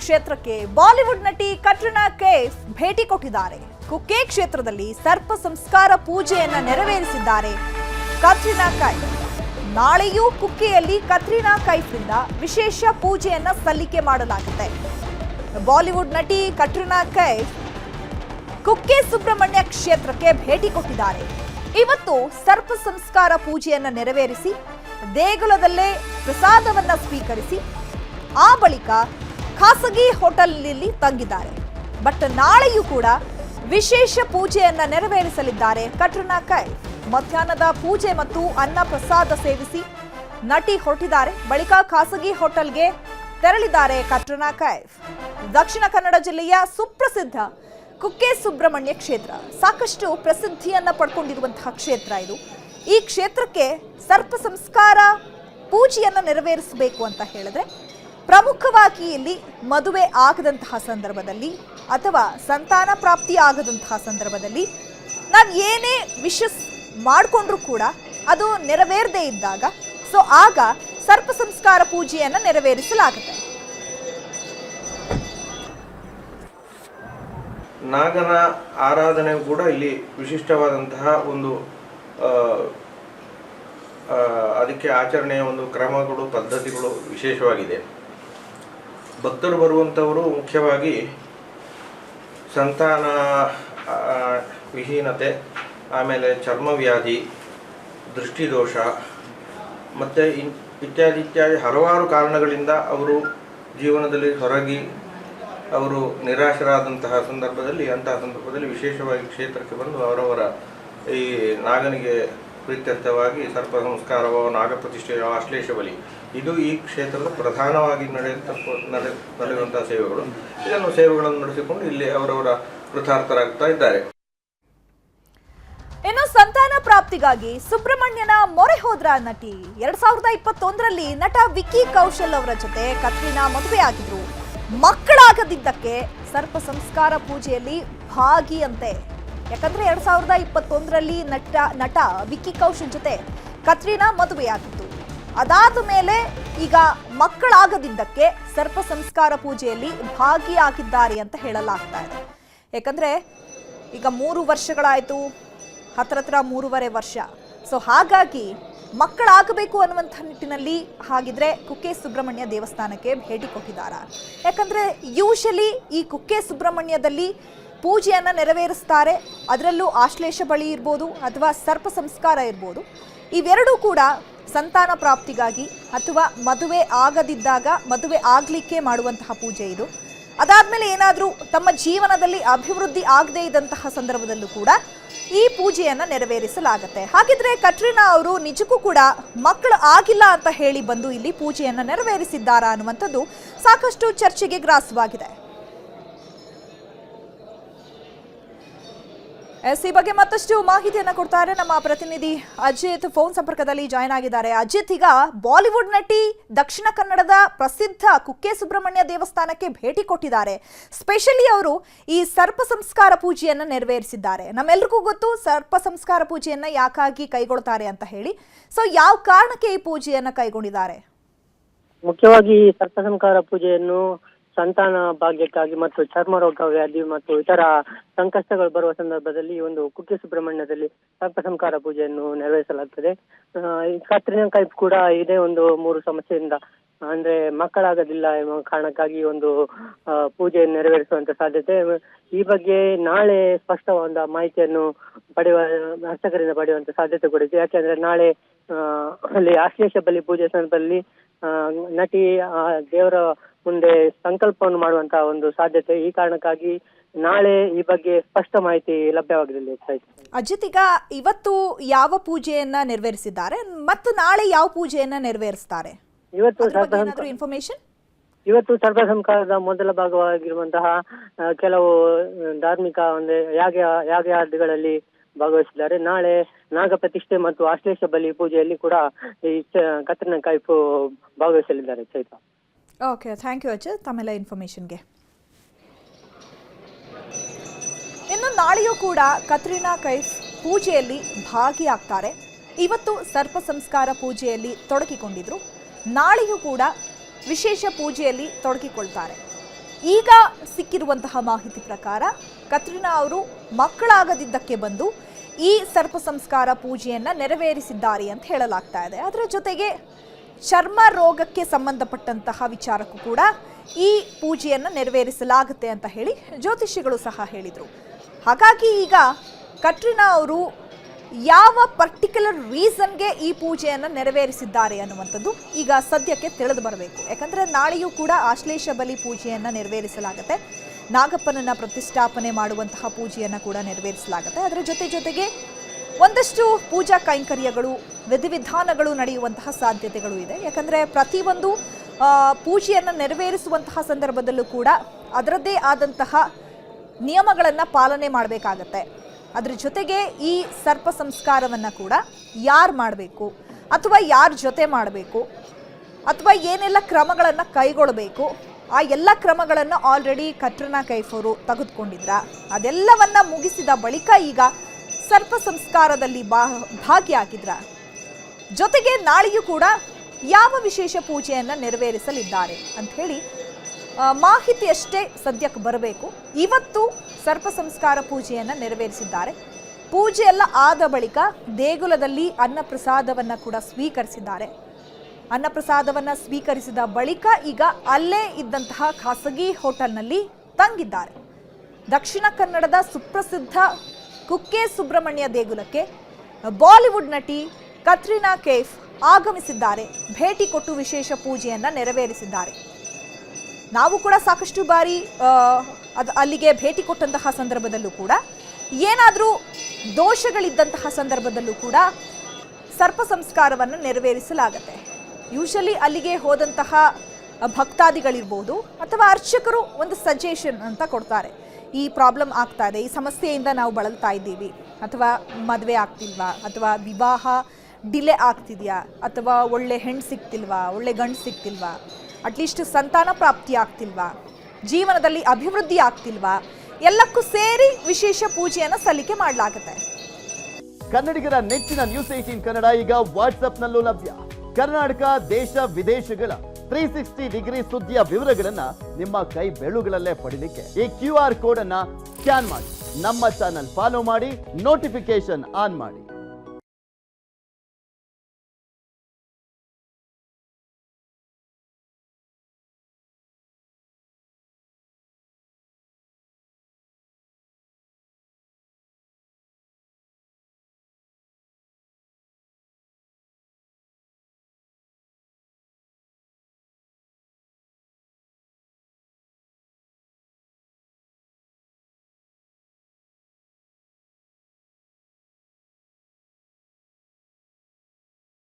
ಕ್ಷೇತ್ರಕ್ಕೆ ಬಾಲಿವುಡ್ ನಟಿ ಕಟ್ರಿನಾ ಕೈಫ್ ಭೇಟಿ ಕೊಟ್ಟಿದ್ದಾರೆ. ಕುಕ್ಕೆ ಕ್ಷೇತ್ರದಲ್ಲಿ ಸರ್ಪ ಸಂಸ್ಕಾರ ಪೂಜೆಯನ್ನ ನೆರವೇರಿಸಿದ್ದಾರೆ ಕಟ್ರಿನಾ ಕೈಫ್. ನಾಳೆಯೂ ಕುಕ್ಕೆಯಲ್ಲಿ ಕಟ್ರಿನಾ ಕೈಫ್ರಿಂದ ವಿಶೇಷ ಪೂಜೆಯನ್ನ ಸಲ್ಲಿಕೆ ಮಾಡಲಾಗುತ್ತೆ. ಬಾಲಿವುಡ್ ನಟಿ ಕಟ್ರಿನಾ ಕೈಫ್ ಕುಕ್ಕೆ ಸುಬ್ರಹ್ಮಣ್ಯ ಕ್ಷೇತ್ರಕ್ಕೆ ಭೇಟಿ ಕೊಟ್ಟಿದ್ದಾರೆ. ಇವತ್ತು ಸರ್ಪ ಸಂಸ್ಕಾರ ಪೂಜೆಯನ್ನ ನೆರವೇರಿಸಿ ದೇಗುಲದಲ್ಲೇ ಪ್ರಸಾದವನ್ನ ಸ್ವೀಕರಿಸಿ ಆ ಬಳಿಕ ಖಾಸಗಿ ಹೋಟೆಲ್ನಲ್ಲಿ ತಂಗಿದ್ದಾರೆ. ಬಟ್ ನಾಳೆಯೂ ಕೂಡ ವಿಶೇಷ ಪೂಜೆಯನ್ನ ನೆರವೇರಿಸಲಿದ್ದಾರೆ ಕಟ್ರಿನಾ ಕೈಫ್. ಮಧ್ಯಾಹ್ನದ ಪೂಜೆ ಮತ್ತು ಅನ್ನ ಪ್ರಸಾದ ಸೇವಿಸಿ ನಟಿ ಹೊರಟಿದ್ದಾರೆ. ಬಳಿಕ ಖಾಸಗಿ ಹೋಟೆಲ್ಗೆ ತೆರಳಿದ್ದಾರೆ ಕಟ್ರಿನಾ ಕೈಫ್. ದಕ್ಷಿಣ ಕನ್ನಡ ಜಿಲ್ಲೆಯ ಸುಪ್ರಸಿದ್ಧ ಕುಕ್ಕೆ ಸುಬ್ರಹ್ಮಣ್ಯ ಕ್ಷೇತ್ರ ಸಾಕಷ್ಟು ಪ್ರಸಿದ್ಧಿಯನ್ನ ಪಡ್ಕೊಂಡಿರುವಂತಹ ಕ್ಷೇತ್ರ ಇದು. ಈ ಕ್ಷೇತ್ರಕ್ಕೆ ಸರ್ಪ ಸಂಸ್ಕಾರ ಪೂಜೆಯನ್ನ ನೆರವೇರಿಸಬೇಕು ಅಂತ ಹೇಳಿದ್ರೆ ಪ್ರಮುಖವಾಗಿ ಇಲ್ಲಿ ಮದುವೆ ಆಗದಂತಹ ಸಂದರ್ಭದಲ್ಲಿ ಅಥವಾ ಸಂತಾನ ಪ್ರಾಪ್ತಿ ಆಗದಂತಹ ಸಂದರ್ಭದಲ್ಲಿ ನಾನು ಏನೇ ವಿಶಸ್ ಮಾಡಿಕೊಂಡ್ರೂ ಕೂಡ ಅದು ನೆರವೇರದೇ ಇದ್ದಾಗ ಆಗ ಸರ್ಪ ಸಂಸ್ಕಾರ ಪೂಜೆಯನ್ನ ನೆರವೇರಿಸಲಾಗುತ್ತೆ. ನಾಗನ ಆರಾಧನೆ ಕೂಡ ಇಲ್ಲಿ ವಿಶಿಷ್ಟವಾದಂತಹ ಒಂದು ಅದಕ್ಕೆ ಆಚರಣೆಯ ಒಂದು ಕ್ರಮಗಳು ಪದ್ಧತಿಗಳು ವಿಶೇಷವಾಗಿದೆ. ಭಕ್ತರು ಬರುವಂಥವರು ಮುಖ್ಯವಾಗಿ ಸಂತಾನ ವಿಹೀನತೆ, ಆಮೇಲೆ ಚರ್ಮವ್ಯಾಧಿ, ದೃಷ್ಟಿದೋಷ ಮತ್ತು ಇತ್ಯಾದಿ ಹಲವಾರು ಕಾರಣಗಳಿಂದ ಅವರು ಜೀವನದಲ್ಲಿ ಹೊರಗಿ ಅವರು ನಿರಾಶರಾದಂತಹ ಸಂದರ್ಭದಲ್ಲಿ ವಿಶೇಷವಾಗಿ ಕ್ಷೇತ್ರಕ್ಕೆ ಬಂದು ಅವರವರ ಈ ನಾಗನಿಗೆ ಪ್ರೀತ್ಯರ್ಥವಾಗಿ ಸರ್ಪ ಸಂಸ್ಕಾರವೋ ನಾಗ ಪ್ರತಿಷ್ಠೆಯೋ ಆಶ್ಲೇಷ ಬಲಿ ಇದು ಈ ಕ್ಷೇತ್ರದ ಪ್ರಧಾನವಾಗಿ ನಡೆಯುವಂತಹ ಸೇವೆಗಳು. ಸೇವೆಗಳನ್ನು ನಡೆಸಿಕೊಂಡು ಇಲ್ಲಿ ಅವರವರ ಕೃತಾರ್ಥರಾಗ್ತಾ ಇದ್ದಾರೆ. ಇನ್ನು ಸಂತಾನ ಪ್ರಾಪ್ತಿಗಾಗಿ ಸುಬ್ರಹ್ಮಣ್ಯನ ಮೊರೆ ಹೋದ್ರ ನಟಿ. 2021ರಲ್ಲಿ ನಟ ವಿಕ್ಕಿ ಕೌಶಲ್ ಅವರ ಜೊತೆ ಕಟ್ರಿನಾ ಮದುವೆಯಾಗಿದ್ರು. ಮಕ್ಕಳಾಗದಿದ್ದಕ್ಕೆ ಸರ್ಪ ಸಂಸ್ಕಾರ ಪೂಜೆಯಲ್ಲಿ ಭಾಗಿಯಂತೆ. ಯಾಕಂದ್ರೆ 2021ರಲ್ಲಿ ನಟ ವಿಕ್ಕಿ ಕೌಶಲ್ ಜೊತೆ ಕಟ್ರಿನಾ ಮದುವೆಯಾಗಿತ್ತು. ಅದಾದ ಮೇಲೆ ಈಗ ಮಕ್ಕಳಾಗದಿದ್ದಕ್ಕೆ ಸರ್ಪ ಸಂಸ್ಕಾರ ಪೂಜೆಯಲ್ಲಿ ಭಾಗಿಯಾಗಿದ್ದಾರೆ ಅಂತ ಹೇಳಲಾಗ್ತಾ ಇದೆ. ಯಾಕಂದ್ರೆ ಈಗ 3 ವರ್ಷಗಳಾಯ್ತು, ಹತ್ರ 3.5 ವರ್ಷ. ಹಾಗಾಗಿ ಮಕ್ಕಳಾಗಬೇಕು ಅನ್ನುವಂಥ ನಿಟ್ಟಿನಲ್ಲಿ ಹಾಗಿದ್ರೆ ಕುಕ್ಕೆ ಸುಬ್ರಹ್ಮಣ್ಯ ದೇವಸ್ಥಾನಕ್ಕೆ ಭೇಟಿ ಕೊಟ್ಟಿದ್ದಾರೆ. ಯಾಕಂದ್ರೆ ಯೂಶಲಿ ಈ ಕುಕ್ಕೆ ಸುಬ್ರಹ್ಮಣ್ಯದಲ್ಲಿ ಪೂಜೆಯನ್ನ ನೆರವೇರಿಸ್ತಾರೆ. ಅದರಲ್ಲೂ ಆಶ್ಲೇಷ ಬಳಿ ಇರ್ಬೋದು ಅಥವಾ ಸರ್ಪ ಸಂಸ್ಕಾರ ಇರ್ಬೋದು. ಇವೆರಡೂ ಕೂಡ ಸಂತಾನ ಪ್ರಾಪ್ತಿಗಾಗಿ ಅಥವಾ ಮದುವೆ ಆಗದಿದ್ದಾಗ ಮದುವೆ ಆಗ್ಲಿಕ್ಕೆ ಮಾಡುವಂತಹ ಪೂಜೆ ಇದು. ಅದಾದ್ಮೇಲೆ ಏನಾದರೂ ತಮ್ಮ ಜೀವನದಲ್ಲಿ ಅಭಿವೃದ್ಧಿ ಆಗದೇ ಇದ್ದಂತಹ ಸಂದರ್ಭದಲ್ಲೂ ಕೂಡ ಈ ಪೂಜೆಯನ್ನ ನೆರವೇರಿಸಲಾಗುತ್ತೆ. ಹಾಗಿದ್ರೆ ಕಟ್ರಿನಾ ಅವರು ನಿಜಕ್ಕೂ ಕೂಡ ಮಕ್ಕಳು ಆಗಿಲ್ಲ ಅಂತ ಹೇಳಿ ಬಂದು ಇಲ್ಲಿ ಪೂಜೆಯನ್ನ ನೆರವೇರಿಸಿದ್ದಾರಾ ಅನ್ನುವಂಥದ್ದು ಸಾಕಷ್ಟು ಚರ್ಚೆಗೆ ಗ್ರಾಸವಾಗಿದೆ. ಈ ಬಗ್ಗೆ ಮತ್ತಷ್ಟು ಮಾಹಿತಿಯನ್ನ ಕೊಡ್ತಾರೆ ನಮ್ಮ ಪ್ರತಿನಿಧಿ ಅಜಿತ್. ಫೋನ್ ಸಂಪರ್ಕದಲ್ಲಿ ಜಾಯ್ನ್ ಆಗಿದ್ದಾರೆ. ಅಜಿತ್, ಈಗ ಬಾಲಿವುಡ್ ನಟಿ ದಕ್ಷಿಣ ಕನ್ನಡದ ಪ್ರಸಿದ್ಧ ಕುಕ್ಕೆ ಸುಬ್ರಹ್ಮಣ್ಯ ದೇವಸ್ಥಾನಕ್ಕೆ ಭೇಟಿ ಕೊಟ್ಟಿದ್ದಾರೆ. ಸ್ಪೆಷಲಿ ಅವರು ಈ ಸರ್ಪ ಸಂಸ್ಕಾರ ಪೂಜೆಯನ್ನ ನೆರವೇರಿಸಿದ್ದಾರೆ. ನಮ್ಮೆಲ್ರಿಗೂ ಗೊತ್ತು ಸರ್ಪ ಸಂಸ್ಕಾರ ಪೂಜೆಯನ್ನ ಯಾಕಾಗಿ ಕೈಗೊಳ್ತಾರೆ ಅಂತ ಹೇಳಿ. ಯಾವ ಕಾರಣಕ್ಕೆ ಈ ಪೂಜೆಯನ್ನ ಕೈಗೊಂಡಿದ್ದಾರೆ? ಮುಖ್ಯವಾಗಿ ಸರ್ಪ ಸಂಸ್ಕಾರ ಪೂಜೆಯನ್ನು ಸಂತಾನ ಭಾಗ್ಯಕ್ಕಾಗಿ ಮತ್ತು ಚರ್ಮರೋಗ ವ್ಯಾಧಿ ಮತ್ತು ಇತರ ಸಂಕಷ್ಟಗಳು ಬರುವ ಸಂದರ್ಭದಲ್ಲಿ ಒಂದು ಕುಕ್ಕೆ ಸುಬ್ರಹ್ಮಣ್ಯದಲ್ಲಿ ಸರ್ಪ ಸಂಸ್ಕಾರ ಪೂಜೆಯನ್ನು ನೆರವೇರಿಸಲಾಗ್ತದೆ. ಕಟ್ರಿನಾ ಕೈಫ್ ಕೂಡ ಇದೇ ಒಂದು 3 ಸಮಸ್ಯೆಯಿಂದ ಅಂದ್ರೆ ಮಕ್ಕಳಾಗೋದಿಲ್ಲ ಎಂಬ ಕಾರಣಕ್ಕಾಗಿ ಒಂದು ಪೂಜೆಯನ್ನು ನೆರವೇರಿಸುವಂತ ಸಾಧ್ಯತೆ. ಈ ಬಗ್ಗೆ ನಾಳೆ ಸ್ಪಷ್ಟವಾದ ಮಾಹಿತಿಯನ್ನು ಅರ್ಚಕರಿಂದ ಪಡೆಯುವಂತ ಸಾಧ್ಯತೆ ಕೂಡ ಇದೆ. ಯಾಕೆಂದ್ರೆ ನಾಳೆ ಅಲ್ಲಿ ಆಶ್ಲೇಷ ಬಲಿ ಪೂಜೆ ಸಂದರ್ಭದಲ್ಲಿ ನಟಿ ದೇವರ ಮುಂದೆ ಸಂಕಲ್ಪವನ್ನು ಮಾಡುವಂತಹ ಒಂದು ಸಾಧ್ಯತೆ. ಈ ಕಾರಣಕ್ಕಾಗಿ ನಾಳೆ ಈ ಬಗ್ಗೆ ಸ್ಪಷ್ಟ ಮಾಹಿತಿ ಲಭ್ಯವಾಗಲಿದೆ. ಅಜಿತ್, ಈಗ ಇವತ್ತು ಯಾವ ಪೂಜೆಯನ್ನ ನೆರವೇರಿಸಿದ್ದಾರೆ ಮತ್ತು ನಾಳೆ ಯಾವ ಪೂಜೆಯನ್ನ ನೆರವೇರಿಸ್ತಾರೆ? ಇವತ್ತು ಸರ್ಪ ಸಂಸ್ಕಾರದ ಮೊದಲ ಭಾಗವಾಗಿರುವಂತಹ ಕೆಲವು ಧಾರ್ಮಿಕ ಯಾಗಯಾದಿಗಳಲ್ಲಿ ಭಾಗವಹಿಸಿದ್ದಾರೆ. ನಾಳೆ ನಾಗ ಪ್ರತಿಷ್ಠೆ ಮತ್ತು ಆಶ್ಲೇಷ ಬಲಿ ಪೂಜೆಯಲ್ಲಿ ಕೂಡ ಈ ಕಟ್ರಿನಾ ಕೈಫ್ ಭಾಗವಹಿಸಲಿದ್ದಾರೆ. ಚೈತಾ, ಓಕೆ, ಥ್ಯಾಂಕ್ ಯು ಅಜಿತ್ ತಮ್ಮೆಲ್ಲ ಇನ್ಫಾರ್ಮೇಶನ್ಗೆ. ಇನ್ನು ನಾಳೆಯೂ ಕೂಡ ಕಟ್ರಿನಾ ಕೈಫ್ ಪೂಜೆಯಲ್ಲಿ ಭಾಗಿಯಾಗ್ತಾರೆ. ಇವತ್ತು ಸರ್ಪ ಸಂಸ್ಕಾರ ಪೂಜೆಯಲ್ಲಿ ತೊಡಗಿಕೊಂಡಿದ್ರು. ನಾಳೆಯೂ ಕೂಡ ವಿಶೇಷ ಪೂಜೆಯಲ್ಲಿ ತೊಡಗಿಕೊಳ್ತಾರೆ. ಈಗ ಸಿಕ್ಕಿರುವಂತಹ ಮಾಹಿತಿ ಪ್ರಕಾರ ಕತ್ರಿನಾ ಅವರು ಮಕ್ಕಳಾಗದಿದ್ದಕ್ಕೆ ಬಂದು ಈ ಸರ್ಪ ಸಂಸ್ಕಾರ ಪೂಜೆಯನ್ನು ನೆರವೇರಿಸಿದ್ದಾರೆ ಅಂತ ಹೇಳಲಾಗ್ತಾ ಇದೆ. ಅದರ ಜೊತೆಗೆ ಚರ್ಮ ರೋಗಕ್ಕೆ ಸಂಬಂಧಪಟ್ಟಂತಹ ವಿಚಾರಕ್ಕೂ ಕೂಡ ಈ ಪೂಜೆಯನ್ನು ನೆರವೇರಿಸಲಾಗುತ್ತೆ ಅಂತ ಹೇಳಿ ಜ್ಯೋತಿಷಿಗಳು ಸಹ ಹೇಳಿದರು. ಹಾಗಾಗಿ ಈಗ ಕತ್ರಿನಾ ಅವರು ಯಾವ ಪರ್ಟಿಕ್ಯುಲರ್ ರೀಸನ್ಗೆ ಈ ಪೂಜೆಯನ್ನು ನೆರವೇರಿಸಿದ್ದಾರೆ ಅನ್ನುವಂಥದ್ದು ಈಗ ಸದ್ಯಕ್ಕೆ ತಿಳಿದು ಬರಬೇಕು. ಯಾಕಂದರೆ ನಾಳೆಯೂ ಕೂಡ ಆಶ್ಲೇಷ ಬಲಿ ಪೂಜೆಯನ್ನು ನೆರವೇರಿಸಲಾಗುತ್ತೆ. ನಾಗಪ್ಪನನ್ನು ಪ್ರತಿಷ್ಠಾಪನೆ ಮಾಡುವಂತಹ ಪೂಜೆಯನ್ನು ಕೂಡ ನೆರವೇರಿಸಲಾಗುತ್ತೆ. ಅದರ ಜೊತೆಗೆ ಒಂದಷ್ಟು ಪೂಜಾ ಕೈಂಕರ್ಯಗಳು ವಿಧಿವಿಧಾನಗಳು ನಡೆಯುವಂತಹ ಸಾಧ್ಯತೆಗಳು ಇದೆ. ಯಾಕಂದರೆ ಪ್ರತಿಯೊಂದು ಪೂಜೆಯನ್ನು ನೆರವೇರಿಸುವಂತಹ ಸಂದರ್ಭದಲ್ಲೂ ಕೂಡ ಅದರದ್ದೇ ಆದಂತಹ ನಿಯಮಗಳನ್ನು ಪಾಲನೆ ಮಾಡಬೇಕಾಗತ್ತೆ. ಅದ್ರ ಜೊತೆಗೆ ಈ ಸರ್ಪ ಸಂಸ್ಕಾರವನ್ನು ಕೂಡ ಯಾರು ಮಾಡಬೇಕು ಅಥವಾ ಯಾರ ಜೊತೆ ಮಾಡಬೇಕು ಅಥವಾ ಏನೆಲ್ಲ ಕ್ರಮಗಳನ್ನು ಕೈಗೊಳ್ಳಬೇಕು, ಆ ಎಲ್ಲ ಕ್ರಮಗಳನ್ನು ಆಲ್ರೆಡಿ ಕತ್ರಿನಾ ಕೈಫ್ ಅವರು ತೆಗೆದುಕೊಂಡಿದ್ರ. ಅದೆಲ್ಲವನ್ನ ಮುಗಿಸಿದ ಬಳಿಕ ಈಗ ಸರ್ಪ ಸಂಸ್ಕಾರದಲ್ಲಿ ಭಾಗಿಯಾಗಿದ್ರ. ಜೊತೆಗೆ ನಾಳೆಯೂ ಕೂಡ ಯಾವ ವಿಶೇಷ ಪೂಜೆಯನ್ನು ನೆರವೇರಿಸಲಿದ್ದಾರೆ ಅಂತ ಹೇಳಿ ಮಾಹಿತಿ ಅಷ್ಟೇ ಸದ್ಯಕ್ಕೆ ಬರಬೇಕು. ಇವತ್ತು ಸರ್ಪ ಸಂಸ್ಕಾರ ಪೂಜೆಯನ್ನು ನೆರವೇರಿಸಿದ್ದಾರೆ. ಪೂಜೆ ಎಲ್ಲ ಆದ ಬಳಿಕ ದೇಗುಲದಲ್ಲಿ ಅನ್ನಪ್ರಸಾದವನ್ನು ಕೂಡ ಸ್ವೀಕರಿಸಿದ್ದಾರೆ. ಅನ್ನಪ್ರಸಾದವನ್ನು ಸ್ವೀಕರಿಸಿದ ಬಳಿಕ ಈಗ ಅಲ್ಲೇ ಇದ್ದಂತಹ ಖಾಸಗಿ ಹೋಟೆಲ್ನಲ್ಲಿ ತಂಗಿದ್ದಾರೆ. ದಕ್ಷಿಣ ಕನ್ನಡದ ಸುಪ್ರಸಿದ್ಧ ಕುಕ್ಕೆ ಸುಬ್ರಹ್ಮಣ್ಯ ದೇಗುಲಕ್ಕೆ ಬಾಲಿವುಡ್ ನಟಿ ಕತ್ರಿನಾ ಕೈಫ್ ಆಗಮಿಸಿದ್ದಾರೆ. ಭೇಟಿ ಕೊಟ್ಟು ವಿಶೇಷ ಪೂಜೆಯನ್ನು ನೆರವೇರಿಸಿದ್ದಾರೆ. ನಾವು ಕೂಡ ಸಾಕಷ್ಟು ಬಾರಿ ಅಲ್ಲಿಗೆ ಭೇಟಿ ಕೊಟ್ಟಂತಹ ಸಂದರ್ಭದಲ್ಲೂ ಕೂಡ ಏನಾದರೂ ದೋಷಗಳಿದ್ದಂತಹ ಸಂದರ್ಭದಲ್ಲೂ ಕೂಡ ಸರ್ಪ ಸಂಸ್ಕಾರವನ್ನು ನೆರವೇರಿಸಲಾಗುತ್ತೆ. ಯೂಶಲಿ ಅಲ್ಲಿಗೆ ಹೋದಂತಹ ಭಕ್ತಾದಿಗಳಿರ್ಬೋದು ಅಥವಾ ಅರ್ಚಕರು ಒಂದು ಸಜೆಷನ್ ಅಂತ ಕೊಡ್ತಾರೆ. ಈ ಪ್ರಾಬ್ಲಮ್ ಆಗ್ತಾ ಇದೆ, ಈ ಸಮಸ್ಯೆಯಿಂದ ನಾವು ಬಳಲ್ತಾ ಇದ್ದೀವಿ, ಅಥವಾ ಮದುವೆ ಆಗ್ತಿಲ್ವಾ, ಅಥವಾ ವಿವಾಹ ಡಿಲೇ ಆಗ್ತಿದೆಯಾ, ಅಥವಾ ಒಳ್ಳೆ ಹೆಣ್ಣು ಸಿಗ್ತಿಲ್ವಾ, ಒಳ್ಳೆ ಗಂಡು ಸಿಗ್ತಿಲ್ವಾ, ಅಟ್ಲೀಸ್ಟ್ ಸಂತಾನ ಪ್ರಾಪ್ತಿ ಆಗ್ತಿಲ್ವಾ, ಜೀವನದಲ್ಲಿ ಅಭಿವೃದ್ಧಿ ಆಗ್ತಿಲ್ವಾ, ಎಲ್ಲಕ್ಕೂ ಸೇರಿ ವಿಶೇಷ ಪೂಜೆಯನ್ನು ಸಲ್ಲಿಕೆ ಮಾಡಲಾಗುತ್ತೆ. ಕನ್ನಡಿಗರ ನೆಚ್ಚಿನ ನ್ಯೂಸ್ 18 ಕನ್ನಡ ಈಗ ವಾಟ್ಸ್ಆಪ್ನಲ್ಲೂ ಲಭ್ಯ. ಕರ್ನಾಟಕ, ದೇಶ ವಿದೇಶಗಳ 360 ಡಿಗ್ರಿ ಸುದ್ದಿಯ ವಿವರಗಳನ್ನ ನಿಮ್ಮ ಕೈ ಬೆರಳುಗಳಲ್ಲೇ ಪಡಿಲಿಕ್ಕೆ ಈ QR ಕೋಡ್ ಅನ್ನ ಸ್ಕ್ಯಾನ್ ಮಾಡಿ, ನಮ್ಮ ಚಾನಲ್ ಫಾಲೋ ಮಾಡಿ, ನೋಟಿಫಿಕೇಶನ್ ಆನ್ ಮಾಡಿ.